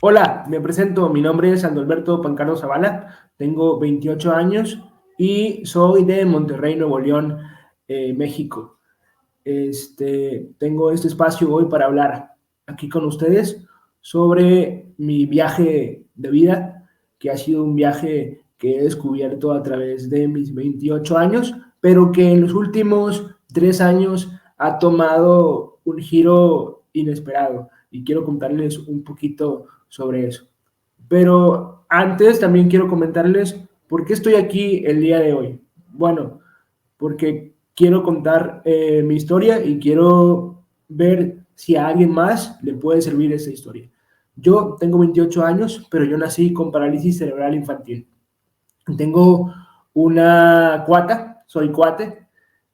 Hola, me presento, mi nombre es Alberto Pancano Zavala, tengo 28 años y soy de Monterrey, Nuevo León, México. Tengo este espacio hoy para hablar aquí con ustedes sobre mi viaje de vida, que ha sido un viaje que he descubierto a través de mis 28 años, pero que en los últimos 3 años ha tomado un giro inesperado y quiero contarles un poquito sobre eso. Pero antes también quiero comentarles por qué estoy aquí el día de hoy. Bueno, porque quiero contar mi historia y quiero ver si a alguien más le puede servir esa historia. Yo tengo 28 años, pero yo nací con parálisis cerebral infantil. Tengo una cuata, soy cuate.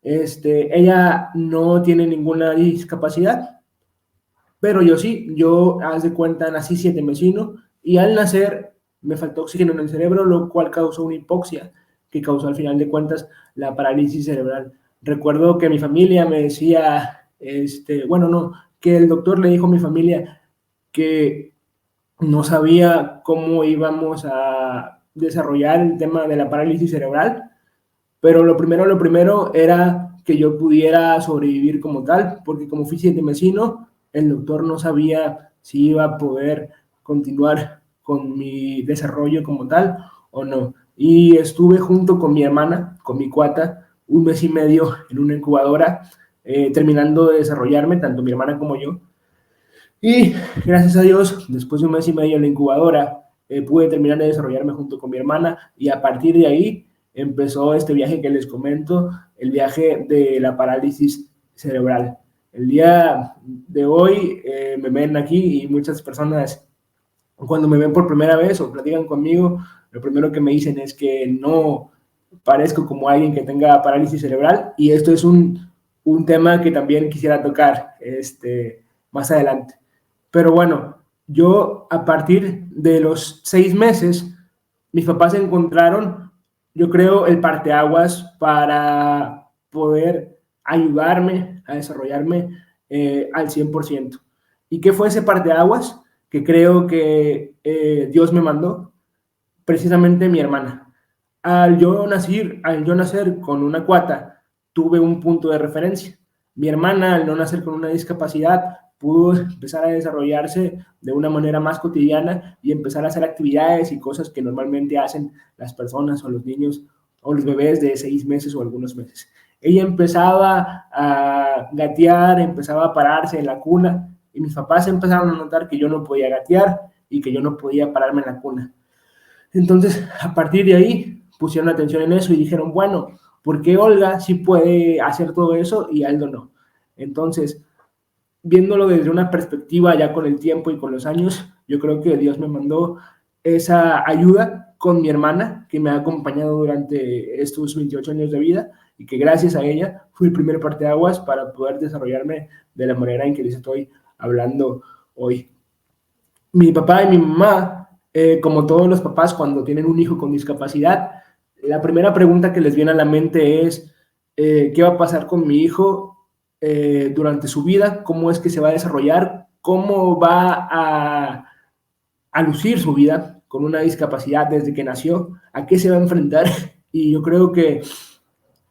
Ella no tiene ninguna discapacidad, pero yo sí, yo, haz de cuenta, nací sietemesino y al nacer me faltó oxígeno en el cerebro, lo cual causó una hipoxia, que causó al final de cuentas la parálisis cerebral. Recuerdo que mi familia me decía, bueno, no, que el doctor le dijo a mi familia que no sabía cómo íbamos a desarrollar el tema de la parálisis cerebral, pero lo primero era que yo pudiera sobrevivir como tal, porque como fui sietemesino, el doctor no sabía si iba a poder continuar con mi desarrollo como tal o no. Y estuve junto con mi hermana, con mi cuata, 1 mes y medio en una incubadora, terminando de desarrollarme, tanto mi hermana como yo. Y gracias a Dios, después de 1 mes y medio en la incubadora, pude terminar de desarrollarme junto con mi hermana y a partir de ahí empezó este viaje que les comento, el viaje de la parálisis cerebral. El día de hoy me ven aquí y muchas personas cuando me ven por primera vez o platican conmigo, lo primero que me dicen es que no parezco como alguien que tenga parálisis cerebral y esto es un tema que también quisiera tocar más adelante. Pero bueno, yo a partir de los 6 meses, mis papás encontraron, yo creo, el parteaguas para poder ayudarme a desarrollarme al 100%. ¿Y qué fue ese parteaguas? Que creo que Dios me mandó, precisamente mi hermana. Al yo nacer con una cuata, tuve un punto de referencia. Mi hermana, al no nacer con una discapacidad, pudo empezar a desarrollarse de una manera más cotidiana y empezar a hacer actividades y cosas que normalmente hacen las personas o los niños o los bebés de 6 meses o algunos meses. Ella empezaba a gatear, empezaba a pararse en la cuna y mis papás empezaron a notar que yo no podía gatear y que yo no podía pararme en la cuna. Entonces, a partir de ahí, pusieron atención en eso y dijeron, bueno, ¿por qué Olga sí puede hacer todo eso y Aldo no? Entonces, viéndolo desde una perspectiva ya con el tiempo y con los años, yo creo que Dios me mandó esa ayuda con mi hermana, que me ha acompañado durante estos 28 años de vida y que gracias a ella fui el primer parteaguas para poder desarrollarme de la manera en que les estoy hablando hoy. Mi papá y mi mamá, como todos los papás cuando tienen un hijo con discapacidad, la primera pregunta que les viene a la mente es, ¿qué va a pasar con mi hijo durante su vida? ¿Cómo es que se va a desarrollar? ¿Cómo va a lucir su vida con una discapacidad desde que nació? ¿A qué se va a enfrentar? Y yo creo que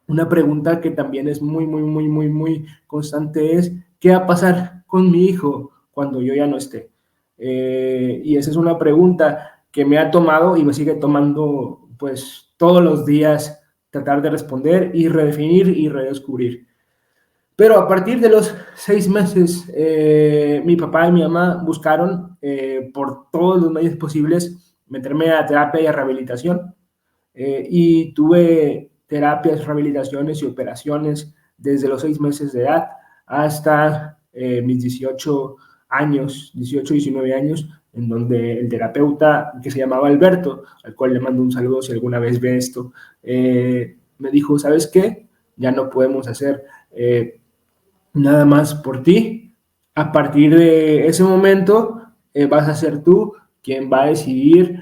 una pregunta que también es muy, muy, muy, muy, muy constante es, ¿qué va a pasar con mi hijo cuando yo ya no esté? Y esa es una pregunta que me ha tomado y me sigue tomando pues todos los días tratar de responder y redefinir y redescubrir. Pero a partir de los 6 meses, mi papá y mi mamá buscaron por todos los medios posibles meterme a terapia y a rehabilitación. Y tuve terapias, rehabilitaciones y operaciones desde los 6 meses de edad hasta mis 18 años, 18, 19 años, en donde el terapeuta que se llamaba Alberto, al cual le mando un saludo si alguna vez ve esto, me dijo, ¿sabes qué? Ya no podemos hacer nada más por ti. A partir de ese momento vas a ser tú quien va a decidir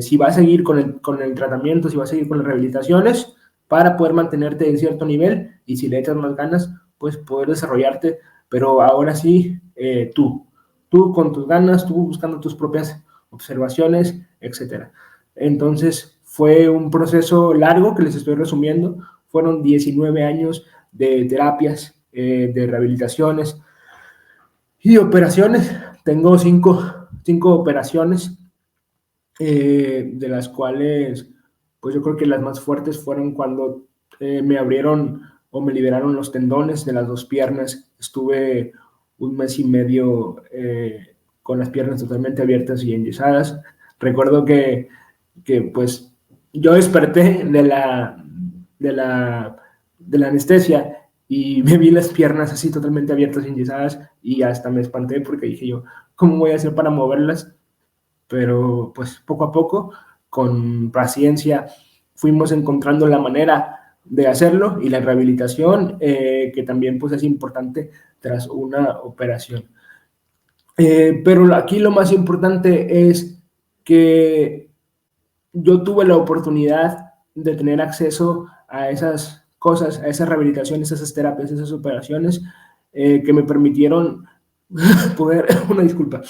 si va a seguir con el tratamiento, si va a seguir con las rehabilitaciones para poder mantenerte en cierto nivel y si le echas más ganas, pues poder desarrollarte, pero ahora sí, tú tú con tus ganas, tú buscando tus propias observaciones, etcétera. Entonces fue un proceso largo que les estoy resumiendo. Fueron 19 años de terapias, de rehabilitaciones y operaciones. Tengo cinco operaciones, de las cuales, pues yo creo que las más fuertes fueron cuando me abrieron o me liberaron los tendones de las dos piernas. Estuve un mes y medio con las piernas totalmente abiertas y enyesadas. Recuerdo que pues yo desperté de la anestesia y me vi las piernas así totalmente abiertas y enyesadas y hasta me espanté porque dije yo, ¿cómo voy a hacer para moverlas? Pero pues poco a poco, con paciencia, fuimos encontrando la manera de hacerlo y la rehabilitación, que también pues es importante tras una operación. Pero aquí lo más importante es que yo tuve la oportunidad de tener acceso a esas cosas, a esas rehabilitaciones, a esas terapias, a esas operaciones, que me permitieron poder, una disculpa,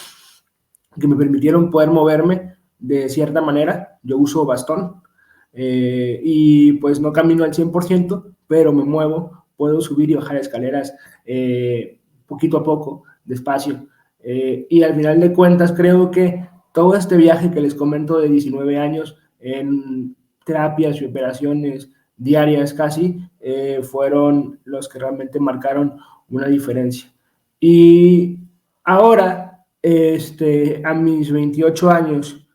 que me permitieron poder moverme de cierta manera. Yo uso bastón, y pues no camino al 100%, pero me muevo, puedo subir y bajar escaleras poquito a poco, despacio. Y al final de cuentas creo que todo este viaje que les comento de 19 años en terapias y operaciones diarias casi, fueron los que realmente marcaron una diferencia. Y ahora, a mis 28 años,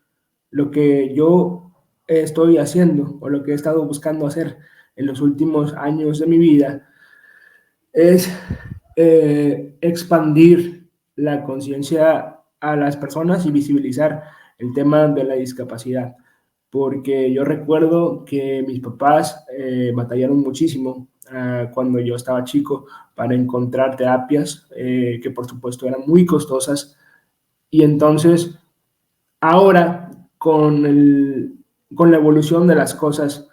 lo que yo estoy haciendo o lo que he estado buscando hacer en los últimos años de mi vida es expandir la conciencia a las personas y visibilizar el tema de la discapacidad. Porque yo recuerdo que mis papás batallaron muchísimo cuando yo estaba chico para encontrar terapias, que por supuesto eran muy costosas. Y entonces, ahora, con la evolución de las cosas,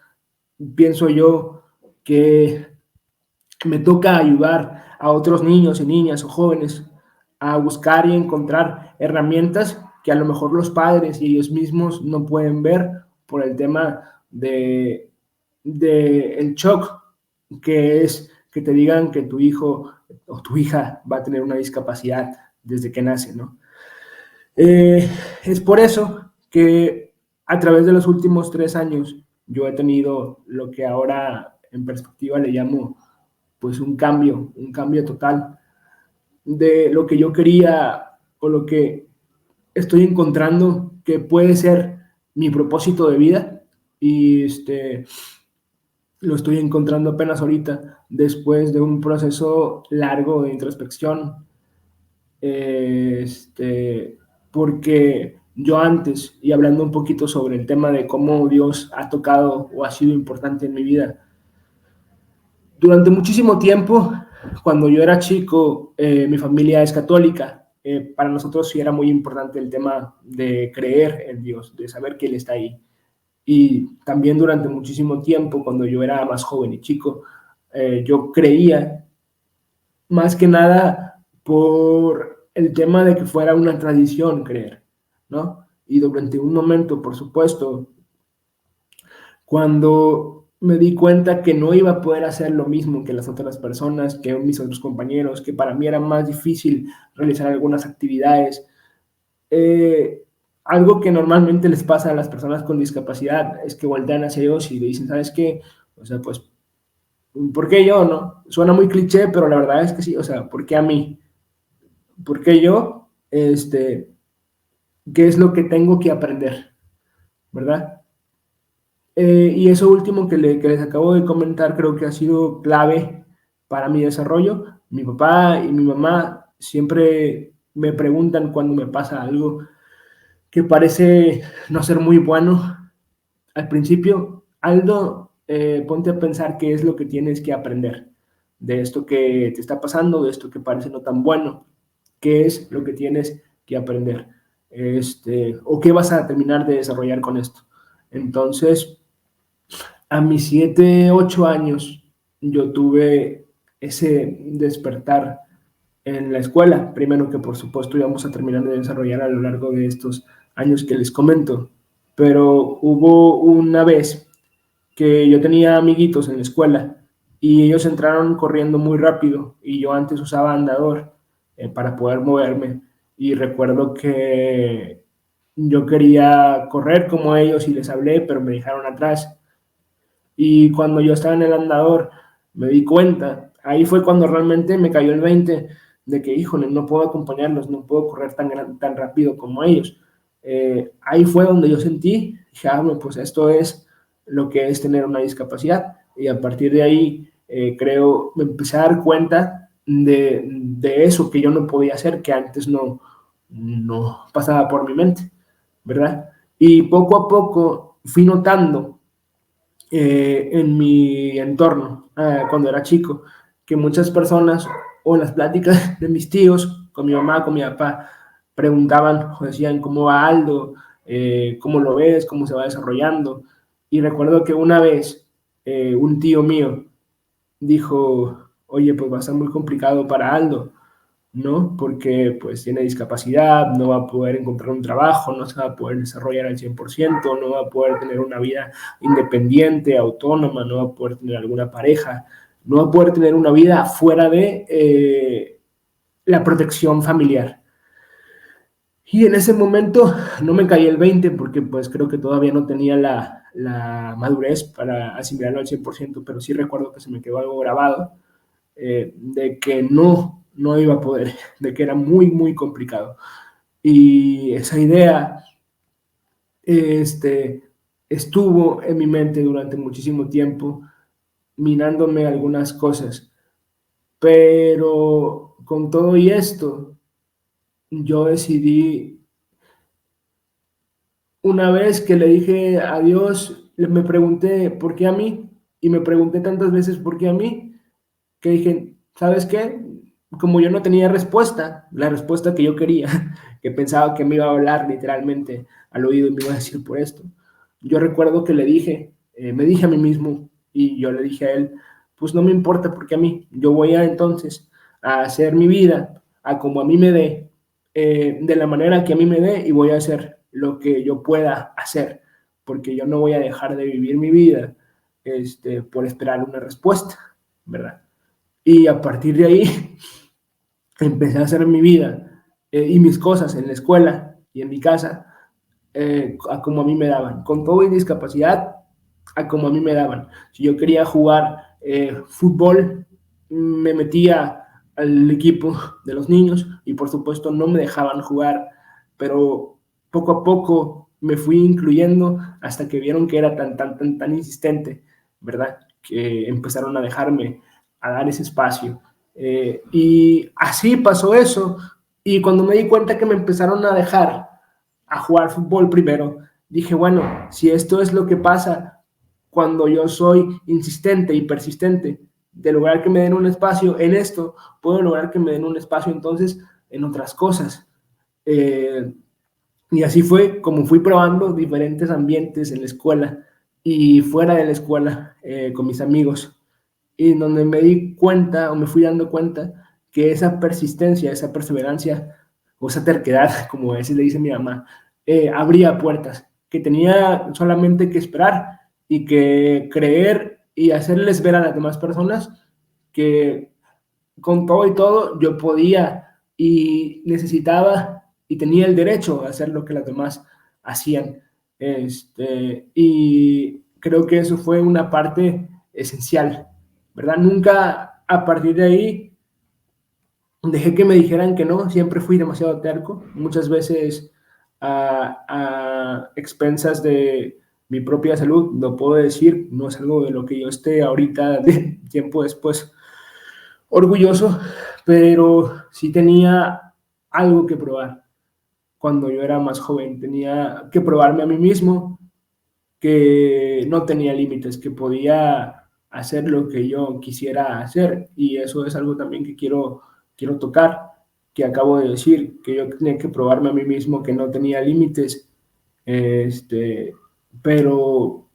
pienso yo que me toca ayudar a otros niños y niñas o jóvenes a buscar y encontrar herramientas que a lo mejor los padres y ellos mismos no pueden ver por el tema de el shock que es que te digan que tu hijo o tu hija va a tener una discapacidad desde que nace, ¿no? Es por eso que a través de los últimos 3 años yo he tenido lo que ahora en perspectiva le llamo pues un cambio total de lo que yo quería o lo que estoy encontrando que puede ser mi propósito de vida, y lo estoy encontrando apenas ahorita después de un proceso largo de introspección, porque yo antes, y hablando un poquito sobre el tema de cómo Dios ha tocado o ha sido importante en mi vida, durante muchísimo tiempo, cuando yo era chico, mi familia es católica. Para nosotros sí era muy importante el tema de creer en Dios, de saber que Él está ahí. Y también durante muchísimo tiempo, cuando yo era más joven y chico, yo creía más que nada por el tema de que fuera una tradición creer, ¿no? Y durante un momento, por supuesto, cuando me di cuenta que no iba a poder hacer lo mismo que las otras personas, que mis otros compañeros, que para mí era más difícil realizar algunas actividades, eh, algo que normalmente les pasa a las personas con discapacidad es que voltean hacia Dios y le dicen, ¿sabes qué? O sea, pues, ¿por qué yo, no? Suena muy cliché, pero la verdad es que sí, o sea, ¿por qué a mí? ¿Por qué yo? ¿Qué es lo que tengo que aprender? ¿Verdad? Y eso último que les acabo de comentar creo que ha sido clave para mi desarrollo. Mi papá y mi mamá siempre me preguntan cuando me pasa algo que parece no ser muy bueno al principio. Aldo, ponte a pensar qué es lo que tienes que aprender de esto que te está pasando, de esto que parece no tan bueno. ¿Qué es lo que tienes que aprender? O qué vas a terminar de desarrollar con esto. Entonces, a mis 7, 8 años, yo tuve ese despertar, en la escuela, primero que por supuesto íbamos a terminar de desarrollar a lo largo de estos años que les comento. Pero hubo una vez que yo tenía amiguitos en la escuela y ellos entraron corriendo muy rápido y yo antes usaba andador para poder moverme y recuerdo que yo quería correr como ellos y les hablé, pero me dejaron atrás. Y cuando yo estaba en el andador, me di cuenta, ahí fue cuando realmente me cayó el 20 de que, híjole, no puedo acompañarlos, no puedo correr tan rápido como ellos. Ahí fue donde yo sentí, dije, pues esto es lo que es tener una discapacidad. Y a partir de ahí, creo, me empecé a dar cuenta de eso que yo no podía hacer, que antes no pasaba por mi mente, ¿verdad? Y poco a poco fui notando en mi entorno cuando era chico, que muchas personas o en las pláticas de mis tíos, con mi mamá, con mi papá, preguntaban o decían cómo va Aldo, cómo lo ves, cómo se va desarrollando. Y recuerdo que una vez un tío mío dijo, oye, pues va a ser muy complicado para Aldo, ¿no? Porque pues tiene discapacidad, no va a poder encontrar un trabajo, no se va a poder desarrollar al 100%, no va a poder tener una vida independiente, autónoma, no va a poder tener alguna pareja, no va a poder tener una vida fuera de la protección familiar. Y en ese momento no me caí el 20 porque pues creo que todavía no tenía la madurez para asimilarlo al 100%, pero sí recuerdo que se me quedó algo grabado de que no iba a poder, de que era muy, muy complicado. Y esa idea este, estuvo en mi mente durante muchísimo tiempo, minándome algunas cosas. Pero con todo y esto, yo decidí, una vez que le dije adiós, me pregunté por qué a mí, y me pregunté tantas veces por qué a mí, que dije, ¿sabes qué? Como yo no tenía respuesta, la respuesta que yo quería, que pensaba que me iba a hablar literalmente al oído y me iba a decir por esto. Yo recuerdo que le dije, me dije a mí mismo y yo le dije a él, pues no me importa porque a mí, yo voy a entonces a hacer mi vida a como a mí me dé, de la manera que a mí me dé y voy a hacer lo que yo pueda hacer, porque yo no voy a dejar de vivir mi vida por esperar una respuesta, ¿verdad? Y a partir de ahí empecé a hacer mi vida y mis cosas en la escuela y en mi casa a como a mí me daban. Con todo y discapacidad, a como a mí me daban. Si yo quería jugar fútbol, me metía al equipo de los niños y por supuesto no me dejaban jugar, pero poco a poco me fui incluyendo hasta que vieron que era tan insistente, ¿verdad? Que empezaron a dejarme, a dar ese espacio. Y así pasó eso. Y cuando me di cuenta que me empezaron a dejar a jugar fútbol primero, dije, bueno, si esto es lo que pasa cuando yo soy insistente y persistente, de lograr que me den un espacio en esto, puedo lograr que me den un espacio entonces en otras cosas. Y así fue como fui probando diferentes ambientes en la escuela y fuera de la escuela con mis amigos, y donde me di cuenta o me fui dando cuenta que esa persistencia, esa perseverancia o esa terquedad, como a veces le dice mi mamá, abría puertas, que tenía solamente que esperar y que creer y hacerles ver a las demás personas que con todo y todo yo podía y necesitaba y tenía el derecho a hacer lo que las demás hacían. Y creo que eso fue una parte esencial, ¿verdad? Nunca a partir de ahí dejé que me dijeran que no, siempre fui demasiado terco, muchas veces a expensas de mi propia salud, lo puedo decir, no es algo de lo que yo esté ahorita, de tiempo después, orgulloso, pero sí tenía algo que probar cuando yo era más joven, tenía que probarme a mí mismo que no tenía límites, que podía hacer lo que yo quisiera hacer. Y eso es algo también que quiero tocar, que acabo de decir, que yo tenía que probarme a mí mismo que no tenía límites, este, pero,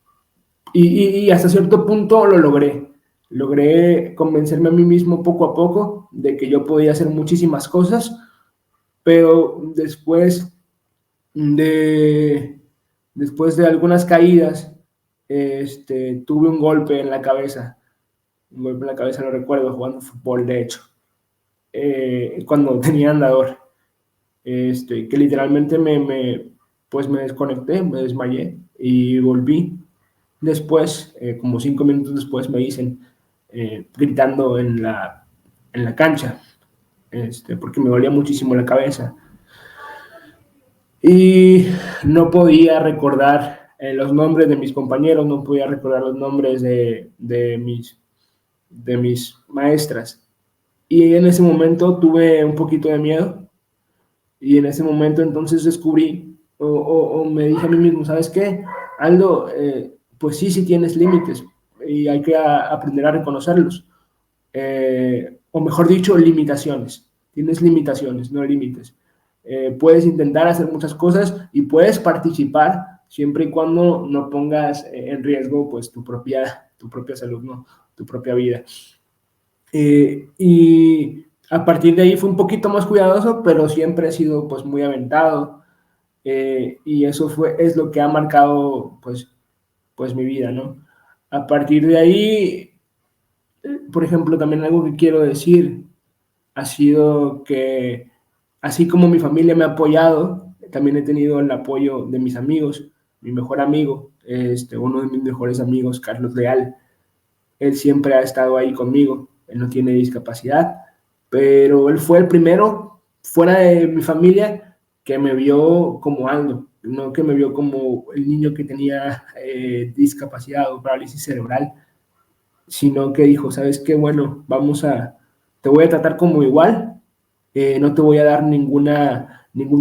y hasta cierto punto lo logré. Logré convencerme a mí mismo poco a poco de que yo podía hacer muchísimas cosas, pero de, después de algunas caídas, tuve un golpe en la cabeza. Un golpe en la cabeza, lo recuerdo, jugando fútbol, de hecho, cuando tenía andador. Que literalmente pues me desconecté, me desmayé y volví. Después, como 5 minutos después, me dicen, gritando en la cancha, porque me dolía muchísimo la cabeza. Y no podía recordar los nombres de mis compañeros, no podía recordar los nombres de mis maestras. Y en ese momento tuve un poquito de miedo, y en ese momento entonces descubrí o me dije a mí mismo, ¿sabes qué? Aldo, pues sí, sí tienes límites y hay que aprender a reconocerlos. O mejor dicho, limitaciones. Tienes limitaciones, no límites. Puedes intentar hacer muchas cosas y puedes participar siempre y cuando no pongas en riesgo pues tu propia salud, ¿no? Tu propia vida. Y a partir de ahí fue un poquito más cuidadoso, pero siempre he sido pues muy aventado, y eso es lo que ha marcado pues mi vida, ¿no? A partir de ahí, por ejemplo, también algo que quiero decir ha sido que así como mi familia me ha apoyado, también he tenido el apoyo de mis amigos. Mi mejor amigo, uno de mis mejores amigos, Carlos Leal, él siempre ha estado ahí conmigo. Él no tiene discapacidad, pero él fue el primero fuera de mi familia que me vio como Aldo, no que me vio como el niño que tenía discapacidad o parálisis cerebral, sino que dijo, ¿sabes qué? Bueno, te voy a tratar como igual, no te voy a dar ningún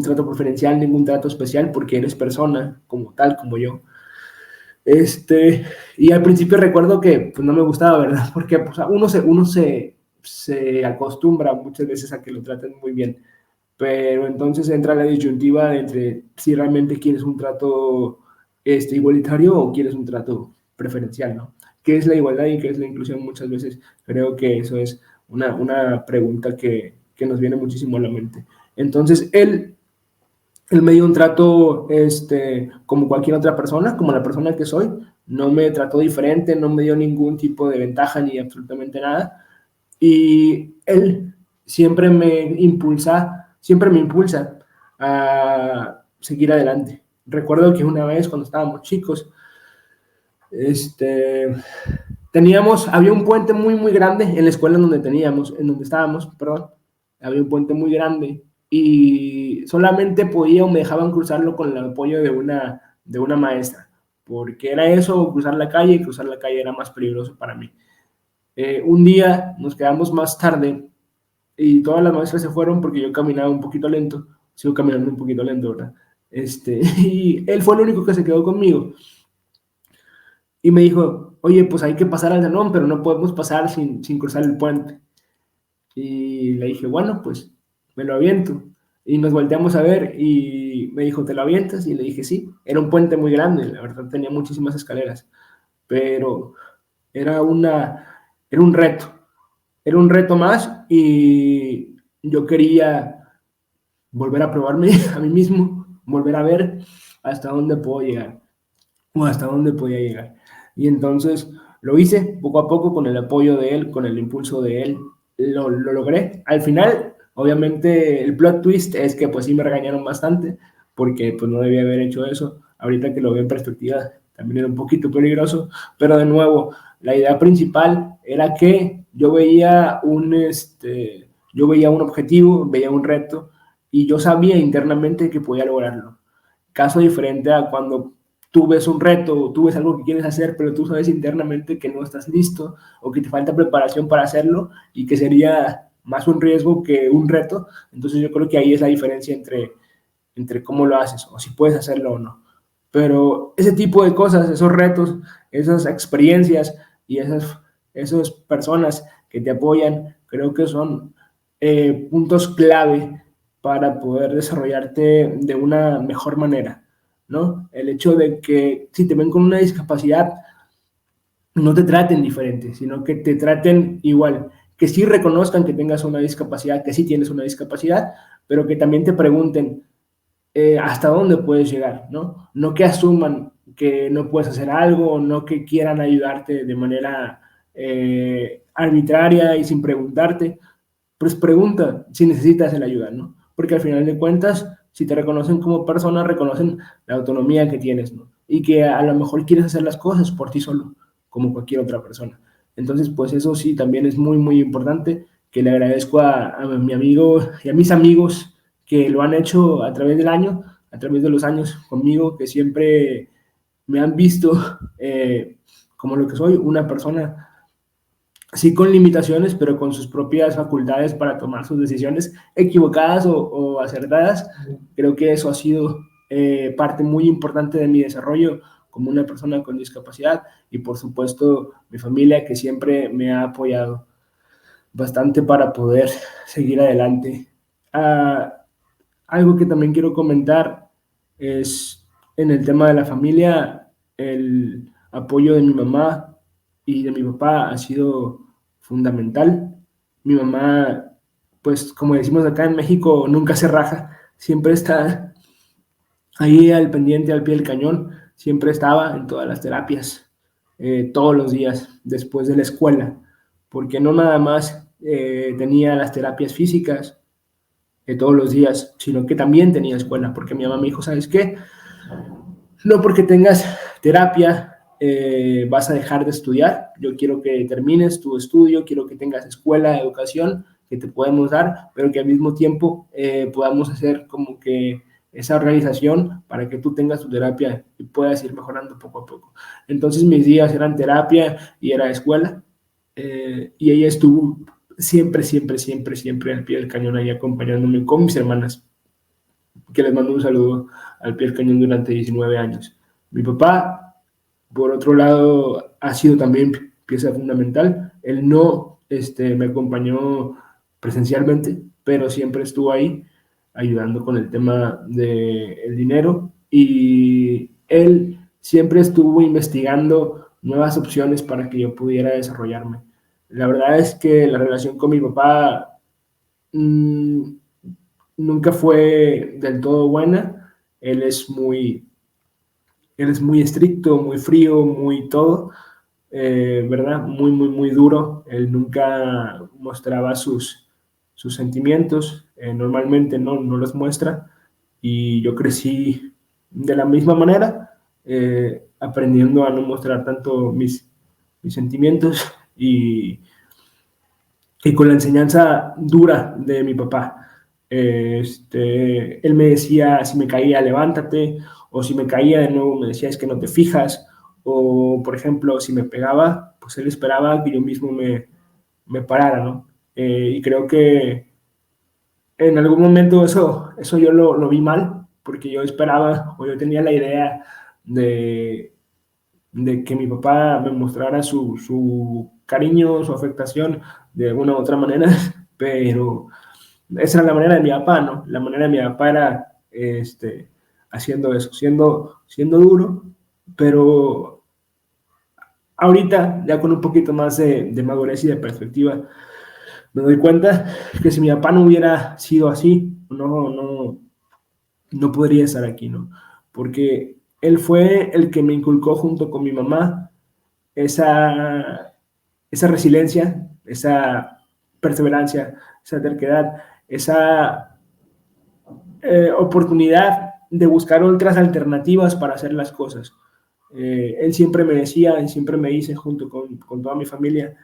trato preferencial, ningún trato especial, porque eres persona como tal, como yo. Y al principio recuerdo que pues, no me gustaba, ¿verdad? Porque pues, se acostumbra muchas veces a que lo traten muy bien, pero entonces entra la disyuntiva entre si realmente quieres un trato igualitario o quieres un trato preferencial, ¿no? ¿Qué es la igualdad y qué es la inclusión? Muchas veces creo que eso es una pregunta que nos viene muchísimo a la mente. Entonces, él me dio un trato como cualquier otra persona, como la persona que soy. No me trató diferente, no me dio ningún tipo de ventaja ni absolutamente nada. Y él siempre me impulsa a seguir adelante. Recuerdo que una vez cuando estábamos chicos, había un puente muy, muy grande en la escuela en donde estábamos, perdón, había un puente muy grande y solamente podía o me dejaban cruzarlo con el apoyo de una maestra, porque era eso, cruzar la calle, y cruzar la calle era más peligroso para mí. Un día nos quedamos más tarde y todas las maestras se fueron porque yo caminaba un poquito lento, sigo caminando un poquito lento, ¿verdad? Y él fue el único que se quedó conmigo y me dijo, oye, pues hay que pasar al salón, pero no podemos pasar sin cruzar el puente. Y le dije, bueno, pues me lo aviento. Y nos volteamos a ver y me dijo, ¿te lo avientas? Y le dije, sí. Era un puente muy grande, la verdad tenía muchísimas escaleras, pero era era un reto. Era un reto más y yo quería volver a probarme a mí mismo, volver a ver hasta dónde puedo llegar o hasta dónde podía llegar. Y entonces lo hice poco a poco con el apoyo de él, con el impulso de él, lo logré. Al final, obviamente, el plot twist es que pues sí me regañaron bastante porque pues no debía haber hecho eso. Ahorita que lo veo en perspectiva, también era un poquito peligroso, pero de nuevo, la idea principal era que yo veía un objetivo, veía un reto y yo sabía internamente que podía lograrlo. Caso diferente a cuando tú ves un reto, tú ves algo que quieres hacer, pero tú sabes internamente que no estás listo o que te falta preparación para hacerlo y que sería más un riesgo que un reto. Entonces yo creo que ahí es la diferencia entre cómo lo haces o si puedes hacerlo o no. Pero ese tipo de cosas, esos retos, esas experiencias y esas personas que te apoyan, creo que son puntos clave para poder desarrollarte de una mejor manera, ¿no? El hecho de que si te ven con una discapacidad, no te traten diferente, sino que te traten igual, que sí reconozcan que tengas una discapacidad, que sí tienes una discapacidad, pero que también te pregunten hasta dónde puedes llegar, ¿no? No que asuman que no puedes hacer algo, no que quieran ayudarte de manera arbitraria y sin preguntarte, pues pregunta si necesitas la ayuda, ¿no? Porque al final de cuentas, si te reconocen como persona, reconocen la autonomía que tienes, ¿no? Y que a lo mejor quieres hacer las cosas por ti solo, como cualquier otra persona. Entonces, pues eso sí, también es muy, muy importante, que le agradezco a mi amigo y a mis amigos que lo han hecho a través del año, a través de los años conmigo, que siempre me han visto como lo que soy, una persona sí con limitaciones, pero con sus propias facultades para tomar sus decisiones equivocadas o acertadas. Creo que eso ha sido parte muy importante de mi desarrollo como una persona con discapacidad y por supuesto mi familia que siempre me ha apoyado bastante para poder seguir adelante. Ah, algo que también quiero comentar es en el tema de la familia, el apoyo de mi mamá y de mi papá ha sido fundamental. Mi mamá, pues como decimos acá en México, nunca se raja, siempre está ahí al pendiente, al pie del cañón, siempre estaba en todas las terapias, todos los días después de la escuela, porque no nada más tenía las terapias físicas, todos los días, sino que también tenía escuela, porque mi mamá me dijo, ¿sabes qué? No porque tengas terapia vas a dejar de estudiar, yo quiero que termines tu estudio, quiero que tengas escuela, educación que te podemos dar, pero que al mismo tiempo podamos hacer como que esa organización para que tú tengas tu terapia y puedas ir mejorando poco a poco. Entonces mis días eran terapia y era escuela, y ella estuvo siempre, siempre, siempre, siempre al pie del cañón ahí acompañándome con mis hermanas, que les mando un saludo al pie del cañón durante 19 años. Mi papá, por otro lado, ha sido también pieza fundamental. Él no me acompañó presencialmente, pero siempre estuvo ahí ayudando con el tema del dinero y él siempre estuvo investigando nuevas opciones para que yo pudiera desarrollarme. La verdad es que la relación con mi papá mmm, nunca fue del todo buena. Él es muy, él es muy estricto, muy frío, muy todo, ¿verdad? Muy, muy, muy duro. Él nunca mostraba sus sentimientos, normalmente no los muestra. Y yo crecí de la misma manera, aprendiendo a no mostrar tanto mis sentimientos y con la enseñanza dura de mi papá. Él me decía, si me caía, levántate, o si me caía de nuevo, me decía, es que no te fijas, o por ejemplo, si me pegaba, pues él esperaba que yo mismo me parara, ¿no? Y creo que en algún momento eso yo lo vi mal, porque yo esperaba, o yo tenía la idea de, de que mi papá me mostrara su cariño, su afectación de una u otra manera, pero esa era la manera de mi papá, ¿no? La manera de mi papá era haciendo eso, siendo duro, pero ahorita, ya con un poquito más de madurez y de perspectiva, me doy cuenta que si mi papá no hubiera sido así, no podría estar aquí, ¿no? Porque él fue el que me inculcó junto con mi mamá esa, esa resiliencia, esa perseverancia, esa terquedad, esa oportunidad de buscar otras alternativas para hacer las cosas. Él siempre me decía, y siempre me dice junto con toda mi familia,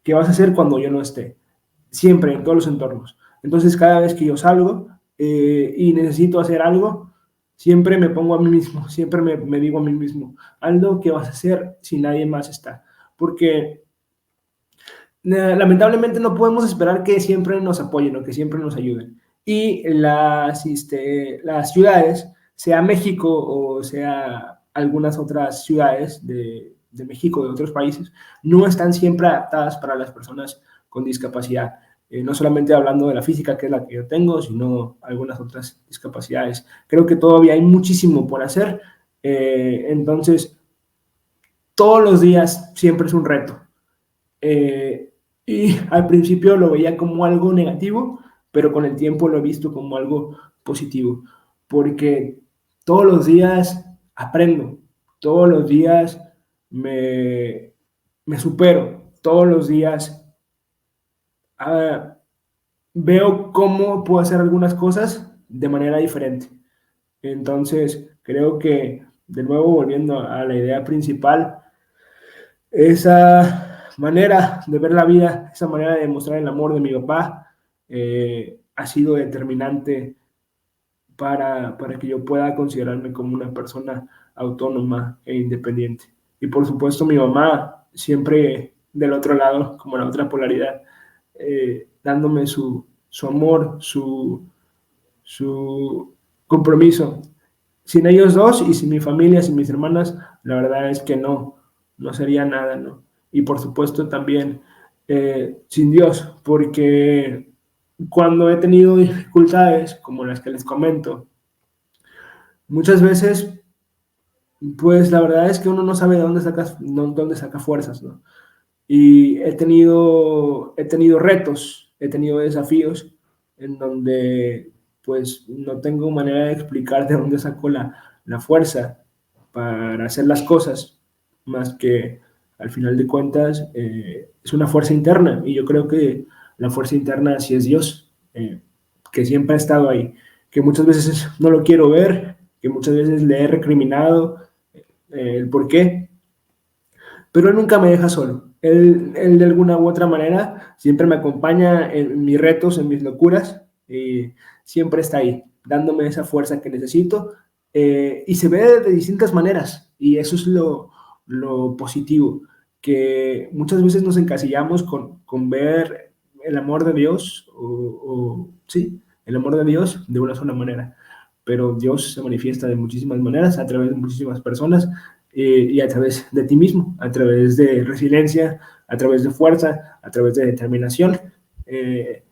¿qué vas a hacer cuando yo no esté? Siempre, en todos los entornos. Entonces, cada vez que yo salgo y necesito hacer algo, siempre me pongo a mí mismo, siempre me digo a mí mismo, Aldo, ¿qué vas a hacer si nadie más está? Porque lamentablemente no podemos esperar que siempre nos apoyen o que siempre nos ayuden. Y las ciudades, sea México o sea algunas otras ciudades de México, de otros países, no están siempre adaptadas para las personas con discapacidad. No solamente hablando de la física, que es la que yo tengo, sino algunas otras discapacidades. Creo que todavía hay muchísimo por hacer. Entonces, todos los días siempre es un reto. Y al principio lo veía como algo negativo, pero con el tiempo lo he visto como algo positivo, porque todos los días aprendo, todos los días me, me supero, todos los días ah, veo cómo puedo hacer algunas cosas de manera diferente. Entonces, creo que, de nuevo, volviendo a la idea principal, esa manera de ver la vida, esa manera de demostrar el amor de mi papá, ha sido determinante para que yo pueda considerarme como una persona autónoma e independiente. Y por supuesto mi mamá, siempre del otro lado, como la otra polaridad, dándome su amor, su compromiso. Sin ellos dos y sin mi familia, sin mis hermanas, la verdad es que no sería nada, ¿no? Y por supuesto también sin Dios, porque cuando he tenido dificultades, como las que les comento, muchas veces, pues la verdad es que uno no sabe de dónde saca fuerzas, ¿no? Y he tenido retos, he tenido desafíos en donde pues no tengo manera de explicar de dónde saco la fuerza para hacer las cosas, más que al final de cuentas es una fuerza interna y yo creo que la fuerza interna sí es Dios, que siempre ha estado ahí, que muchas veces no lo quiero ver, que muchas veces le he recriminado el por qué, pero él nunca me deja solo. Él de alguna u otra manera siempre me acompaña en mis retos, en mis locuras, y siempre está ahí, dándome esa fuerza que necesito, y se ve de distintas maneras, y eso es lo positivo, que muchas veces nos encasillamos con ver el amor de Dios, sí, el amor de Dios de una sola manera, pero Dios se manifiesta de muchísimas maneras, a través de muchísimas personas, y a través de ti mismo, a través de resiliencia, a través de fuerza, a través de determinación. Eh,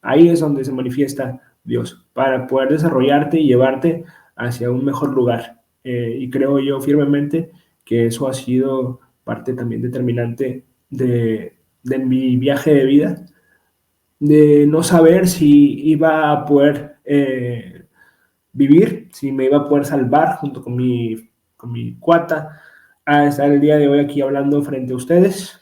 Ahí es donde se manifiesta Dios, para poder desarrollarte y llevarte hacia un mejor lugar. Y creo yo firmemente que eso ha sido parte también determinante de mi viaje de vida, de no saber si iba a poder vivir, si me iba a poder salvar junto con mi cuata, a estar el día de hoy aquí hablando frente a ustedes,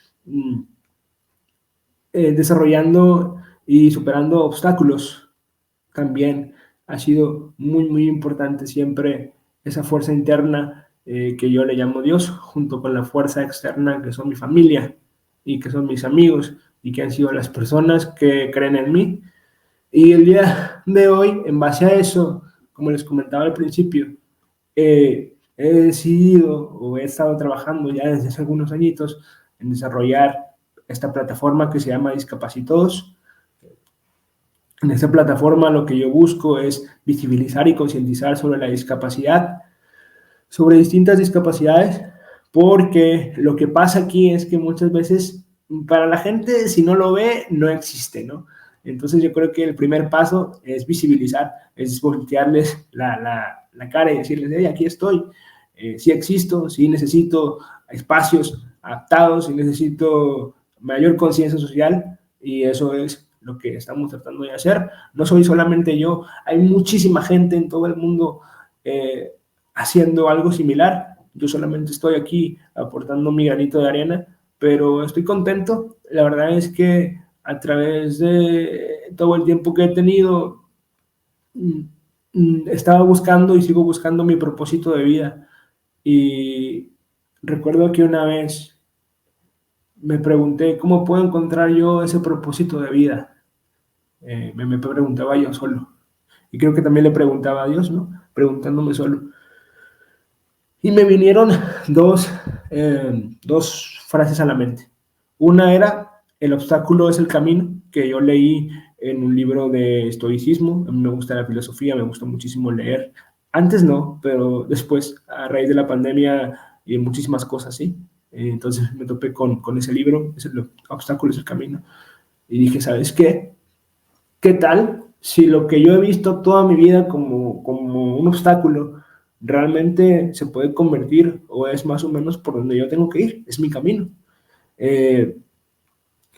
desarrollando y superando obstáculos. También ha sido muy importante siempre esa fuerza interna que yo le llamo Dios, junto con la fuerza externa que son mi familia y que son mis amigos y que han sido las personas que creen en mí. Y el día de hoy, en base a eso, como les comentaba al principio, he decidido o he estado trabajando ya desde hace algunos añitos en desarrollar esta plataforma que se llama Discapacitados. En esta plataforma lo que yo busco es visibilizar y concientizar sobre la discapacidad, sobre distintas discapacidades, porque lo que pasa aquí es que muchas veces para la gente, si no lo ve, no existe, ¿no? Entonces yo creo que el primer paso es visibilizar, es voltearles la cara y decirles, hey, aquí estoy, sí existo, sí necesito espacios adaptados, sí necesito mayor conciencia social y eso es lo que estamos tratando de hacer. No soy solamente yo, hay muchísima gente en todo el mundo haciendo algo similar. Yo solamente estoy aquí aportando mi granito de arena, pero estoy contento. La verdad es que a través de todo el tiempo que he tenido, estaba buscando y sigo buscando mi propósito de vida. Y recuerdo que una vez me pregunté cómo puedo encontrar yo ese propósito de vida. Me preguntaba yo solo. Y creo que también le preguntaba a Dios, ¿no? Preguntándome solo. Y me vinieron dos frases a la mente. Una era, el obstáculo es el camino, que yo leí en un libro de estoicismo. A mí me gusta la filosofía, me gusta muchísimo leer. Antes no, pero después, a raíz de la pandemia y muchísimas cosas, ¿sí? Entonces me topé con ese libro, el obstáculo es el camino. Y dije, ¿sabes qué? ¿Qué tal si lo que yo he visto toda mi vida como un obstáculo realmente se puede convertir o es más o menos por donde yo tengo que ir, es mi camino. Eh,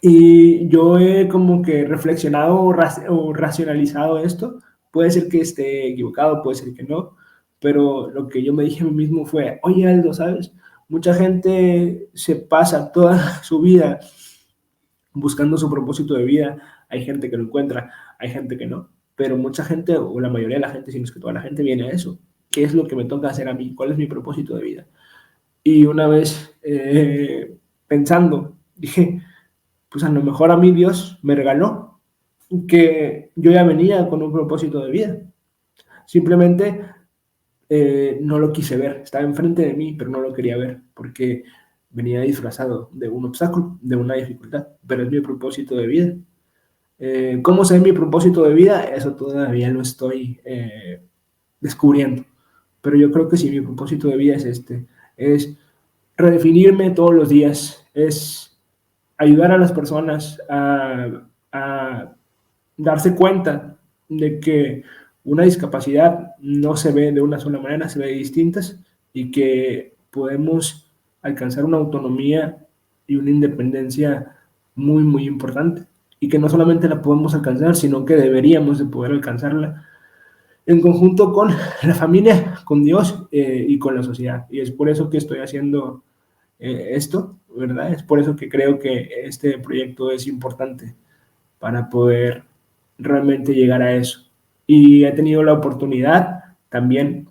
y yo he como que reflexionado o racionalizado esto. Puede ser que esté equivocado, puede ser que no, pero lo que yo me dije a mí mismo fue, oye Aldo, ¿sabes? Mucha gente se pasa toda su vida buscando su propósito de vida. Hay gente que lo encuentra, hay gente que no, pero mucha gente, o la mayoría de la gente, si no es que toda la gente, viene a eso. ¿Qué es lo que me toca hacer a mí? ¿Cuál es mi propósito de vida? Y una vez pensando, dije, pues a lo mejor a mí Dios me regaló que yo ya venía con un propósito de vida. Simplemente no lo quise ver. Estaba enfrente de mí, pero no lo quería ver porque venía disfrazado de un obstáculo, de una dificultad, pero es mi propósito de vida. ¿Cómo sé mi propósito de vida? Eso todavía lo estoy descubriendo. Pero yo creo que sí, mi propósito de vida es es redefinirme todos los días, es ayudar a las personas a darse cuenta de que una discapacidad no se ve de una sola manera, se ve de distintas y que podemos alcanzar una autonomía y una independencia muy, muy importante y que no solamente la podemos alcanzar, sino que deberíamos de poder alcanzarla en conjunto con la familia, con Dios y con la sociedad. Y es por eso que estoy haciendo esto, ¿verdad? Es por eso que creo que este proyecto es importante para poder realmente llegar a eso. Y he tenido la oportunidad también,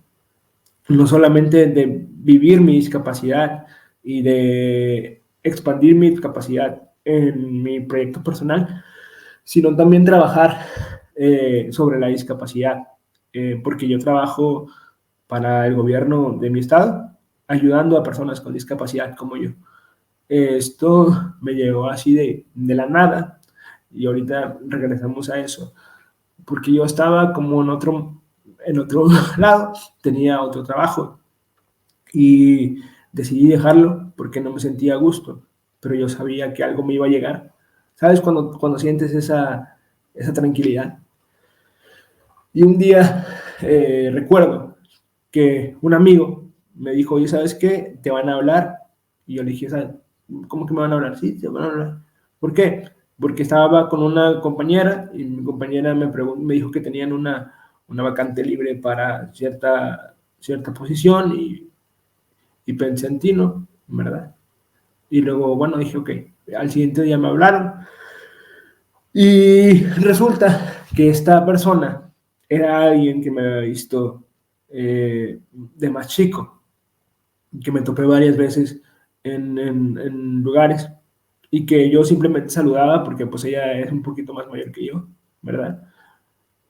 no solamente de vivir mi discapacidad y de expandir mi capacidad en mi proyecto personal, sino también trabajar sobre la discapacidad, porque yo trabajo para el gobierno de mi estado, ayudando a personas con discapacidad como yo. Esto me llegó así de la nada y ahorita regresamos a eso, porque yo estaba como en otro lado, tenía otro trabajo y decidí dejarlo porque no me sentía a gusto, pero yo sabía que algo me iba a llegar. ¿Sabes cuando sientes esa tranquilidad? Y un día recuerdo que un amigo me dijo, oye, ¿sabes qué? Te van a hablar. Y yo le dije, ¿sabes? ¿Cómo que me van a hablar? Sí, te van a hablar. ¿Por qué? Porque estaba con una compañera y mi compañera me dijo que tenían una vacante libre para cierta posición y pensé en ti, ¿no? ¿Verdad? Y luego, bueno, dije, ok, al siguiente día me hablaron y resulta que esta persona era alguien que me había visto de más chico, que me topé varias veces en lugares y que yo simplemente saludaba porque pues ella es un poquito más mayor que yo, ¿verdad?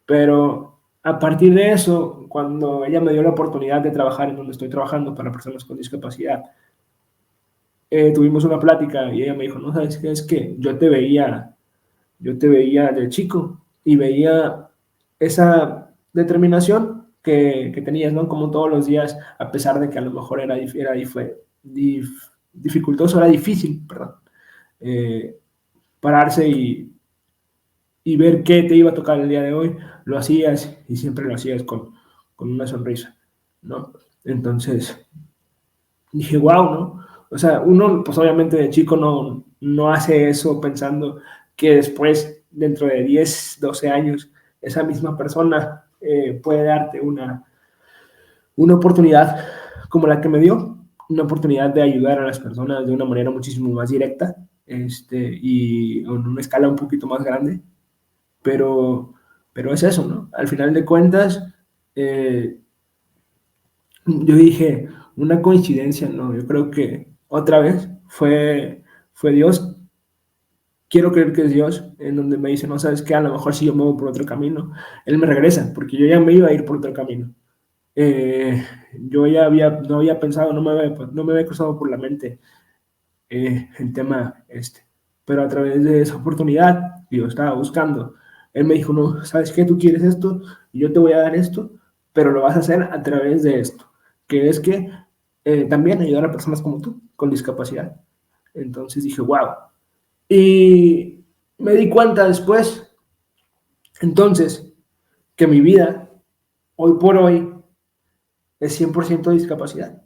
Pero a partir de eso, cuando ella me dio la oportunidad de trabajar en donde estoy trabajando para personas con discapacidad, tuvimos una plática y ella me dijo, no, ¿sabes qué? Es que yo te veía de chico y veía esa determinación que tenías, ¿no? Como todos los días, a pesar de que a lo mejor dificultoso, era difícil, perdón, eh, pararse y ver qué te iba a tocar el día de hoy, lo hacías y siempre lo hacías con una sonrisa, ¿no? Entonces dije, wow, ¿no? O sea, uno, pues obviamente de chico no hace eso pensando que después, dentro de 10 12 años, esa misma persona puede darte una oportunidad como la que me dio, una oportunidad de ayudar a las personas de una manera muchísimo más directa y en una escala un poquito más grande, pero, pero es eso, ¿no? Al final de cuentas, eh, yo dije, una coincidencia, no, yo creo que otra vez fue Dios, quiero creer que es Dios, en donde me dice, no sabes qué, a lo mejor si yo me voy por otro camino, Él me regresa, porque yo ya me iba a ir por otro camino. Eh, yo ya no había pensado, no me había cruzado por la mente el tema pero a través de esa oportunidad que yo estaba buscando, Él me dijo, no, sabes qué, tú quieres esto, y yo te voy a dar esto, pero lo vas a hacer a través de esto, que es que también ayudar a personas como tú, con discapacidad. Entonces dije, wow. Y me di cuenta después, entonces, que mi vida, hoy por hoy, es 100% discapacidad.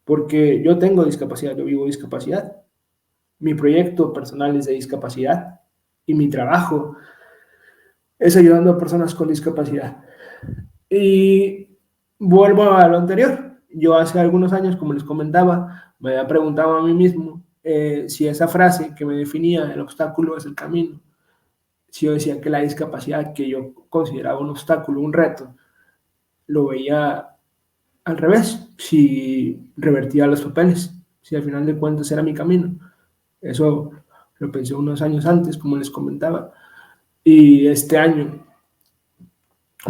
Porque yo tengo discapacidad, yo vivo discapacidad. Mi proyecto personal es de discapacidad y mi trabajo es ayudando a personas con discapacidad. Y vuelvo a lo anterior. Yo hace algunos años, como les comentaba, me había preguntado a mí mismo si esa frase que me definía, el obstáculo es el camino, si yo decía que la discapacidad que yo consideraba un obstáculo, un reto, lo veía al revés, si revertía los papeles, si al final de cuentas era mi camino. Eso lo pensé unos años antes, como les comentaba, y este año,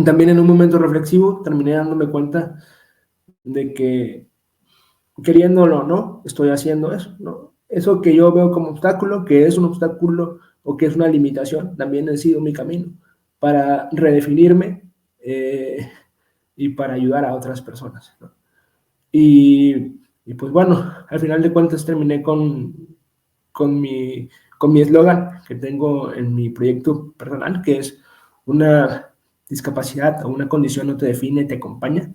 también en un momento reflexivo, terminé dándome cuenta de que, queriéndolo o no, estoy haciendo eso, ¿no? Eso que yo veo como obstáculo, que es un obstáculo o que es una limitación, también ha sido mi camino para redefinirme y para ayudar a otras personas, ¿no? Y pues bueno, al final de cuentas terminé con mi con mi eslogan que tengo en mi proyecto personal, que es una discapacidad o una condición no te define, te acompaña.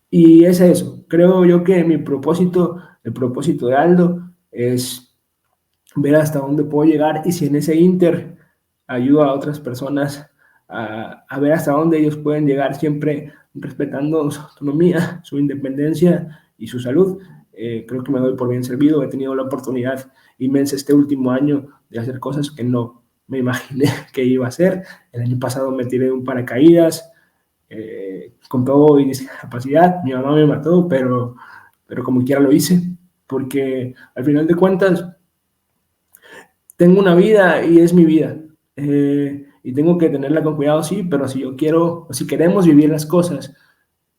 Y es eso, creo yo que mi propósito, el propósito de Aldo, es ver hasta dónde puedo llegar y si en ese inter ayudo a otras personas a ver hasta dónde ellos pueden llegar, siempre respetando su autonomía, su independencia y su salud. Creo que me doy por bien servido, he tenido la oportunidad inmensa este último año de hacer cosas que no me imaginé que iba a hacer. El año pasado me tiré de un paracaídas, con todo y discapacidad, mi mamá me mató, pero como quiera lo hice, porque al final de cuentas tengo una vida y es mi vida. Y tengo que tenerla con cuidado, sí, pero si yo quiero, o si queremos vivir las cosas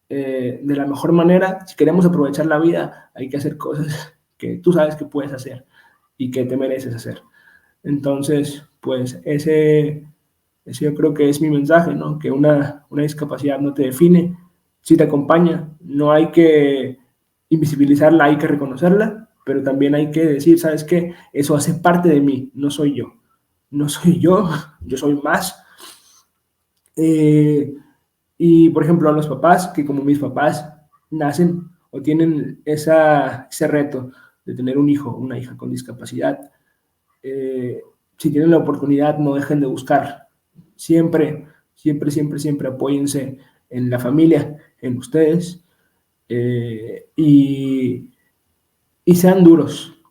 de la mejor manera, si queremos aprovechar la vida, hay que hacer cosas que tú sabes que puedes hacer y que te mereces hacer. Entonces, pues ese yo creo que es mi mensaje, ¿no? Que una discapacidad no te define, sí te acompaña, no hay que invisibilizarla, hay que reconocerla, pero también hay que decir, ¿sabes qué? Eso hace parte de mí, no soy yo. No soy yo soy más. Eh, y, por ejemplo, a los papás, que como mis papás nacen o tienen ese reto de tener un hijo, una hija con discapacidad, si tienen la oportunidad, no dejen de buscar. Siempre, siempre, siempre, siempre apóyense en la familia, en ustedes, y sean duros.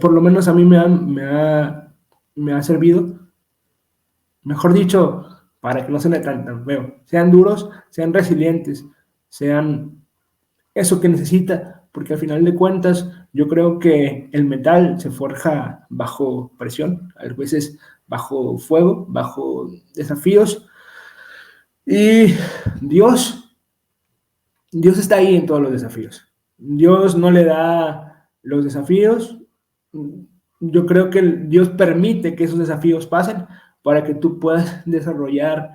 Por lo menos a mí me ha servido, mejor dicho, para que no suene tan feo. Sean duros, sean resilientes, sean eso que necesita, porque al final de cuentas yo creo que el metal se forja bajo presión, a veces bajo fuego, bajo desafíos, y Dios, Dios está ahí en todos los desafíos. Dios no le da los desafíos, yo creo que Dios permite que esos desafíos pasen para que tú puedas desarrollar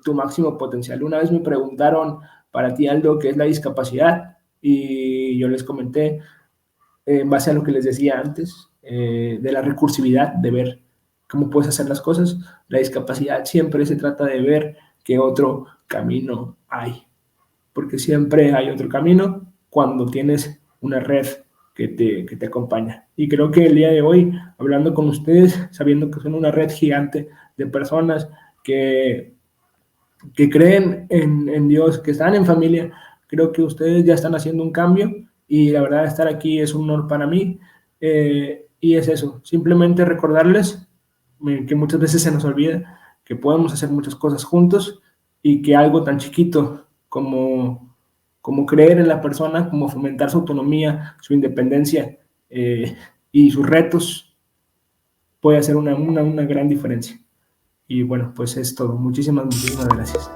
tu máximo potencial. Una vez me preguntaron para ti, Aldo, qué es la discapacidad, y yo les comenté, en base a lo que les decía antes, de la recursividad, de ver cómo puedes hacer las cosas. La discapacidad siempre se trata de ver qué otro camino hay, porque siempre hay otro camino cuando tienes una red que te acompaña. Y creo que el día de hoy, hablando con ustedes, sabiendo que son una red gigante de personas que creen en Dios, que están en familia, creo que ustedes ya están haciendo un cambio y la verdad estar aquí es un honor para mí. Y es eso, simplemente recordarles que muchas veces se nos olvida que podemos hacer muchas cosas juntos y que algo tan chiquito como creer en la persona, como fomentar su autonomía, su independencia y sus retos, puede hacer una gran diferencia. Y bueno, pues es todo. Muchísimas, muchísimas gracias.